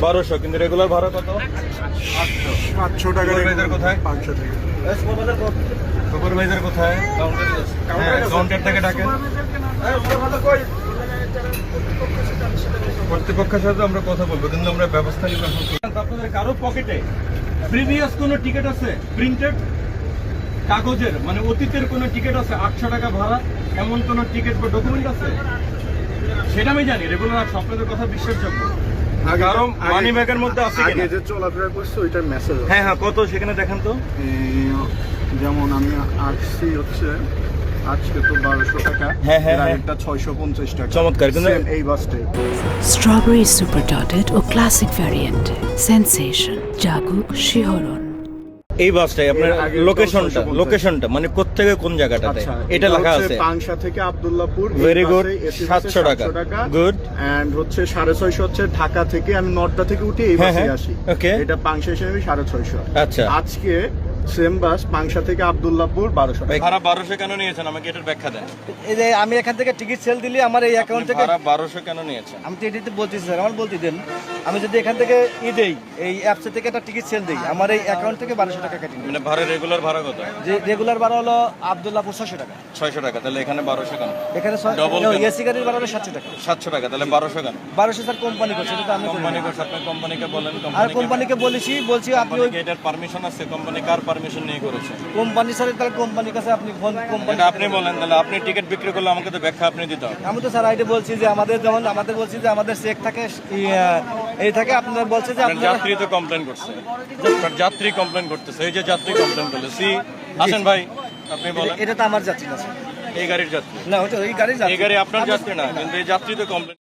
1200 কিন্তু রেগুলার ভাড়া কত? 700 টাকা। সুপারভাইজার কোথায়? 500 টাকা। সুপারভাইজার কোথায়? কাউন্টার থেকে ডাকেন। কর্তৃপক্ষের সাথে আমরা কথা বলবো, কিন্তু আমরা ব্যবস্থা নিব। আপনাদের কারো পকেটে প্রিভিয়াস কোনো টিকিট আছে প্রিন্টেড কাগজের, মানে অতীতের কোনো টিকিট আছে 800 টাকা ভাড়া, এমন কোনো টিকিট বা ডকুমেন্ট আছে? সেটা আমি জানি, রেগুলার আপনাদের কথা বিশ্বাসযোগ্য। কারো মানি ব্যাগের মধ্যে আছে কিনা? আগে যে চলাফেরা করছে ওইটার মেসেজ। হ্যাঁ হ্যাঁ, কত সেখানে দেখেন তো। যেমন আমি আসছি হচ্ছে আজকে তো 1200 টাকা। হ্যাঁ, হ্যাঁ, হ্যাঁ। এটা 650 টাকা। চমৎকার, কিন্তু Same এই বাসটাই। স্ট্রবেরি সুপার ডটেড ও ক্লাসিক ভ্যারিয়েন্টে সেন্সেশন জাগুক শিহরণ। এই বাসটাই আপনার এর আগে লোকেশনটা মানে কোত্থেকে কোন জায়গাটাতে আচ্ছা, এটা লেখা হচ্ছে আছে। পাংশা থেকে আব্দুল্লাহপুর। Very good. এই বাসে AC 700 টাকা। গুড। এন্ড হচ্ছে 650 হচ্ছে ঢাকা থেকে আমি 9টা থেকে উঠে এই হ্যাঁ, বাসে হ্যাঁ। আসি। Okay. এটা পাংশা হিসেবে 650। আচ্ছা, আজকে সেম বাস পাংশা থেকে আব্দুল্লাহপুর 1200 টাকা। ভাড়া 1200 কেন নিয়েছেন আমাকে এটার ব্যাখ্যা দেন। এই যে আমি এখান থেকে টিকিট সেল দিলে আমার এই অ্যাকাউন্ট থেকে ভাড়া 1200 কেন নিয়েছেন? আমি তো এটাতে বলতেছি স্যার, আমার বলতে দেন। আমি যদি এখান থেকে দেই, এই অ্যাপস থেকে একটা টিকিট সেল দিই, আমার এই অ্যাকাউন্ট থেকে 1200 টাকা কেটে নেবে। মানে ভাড়া রেগুলার ভাড়া কত? যে রেগুলার ভাড়া হলো আব্দুল্লাহপুর 600 টাকা, 600 টাকা, তাহলে এখানে 1200 কেন? এখানে Double কেন? এসি গাড়ির ভাড়া হলো 700 টাকা। 700 টাকা, তাহলে 1200 কেন? 1200 স্যার কোম্পানি করছে, এটা তো আমি করি কোম্পানি না। করছে, আপনি কোম্পানিকে বলেন। আর কোম্পানিকে বলছি আপনি ওই এটার পারমিশন আছে? কোম্পানি কার পারমিশন নিয়ে করেছে? কোম্পানি স্যার, তাহলে কোম্পানির কাছে আপনি ফোন কোম্পানি। এটা আপনি বলেন, তাহলে আপনি টিকিট বিক্রি করলে আমাকে তো ব্যাখ্যা আপনি দিতে হবে। আমি তো স্যার আইডি বলছি যে আমাদের বলছি যে আমাদের চেক থাকে, এই থাকে। আপনারা বলছে যে আপনার আপনারা যাত্রী তো কমপ্লেন করছে, আপনার যাত্রী কমপ্লেন করতেছে। এই যে যাত্রী কমপ্লেন করলে আসেন ভাই, আপনি বলেন। এটা তো আমার যাত্রী না স্যার, এই গাড়ির যাত্রী, না ওটা ওই গাড়ির এই যাত্রী। গাড়ি আপনার যাত্রী না, কিন্তু এই যাত্রী তো কমপ্লেন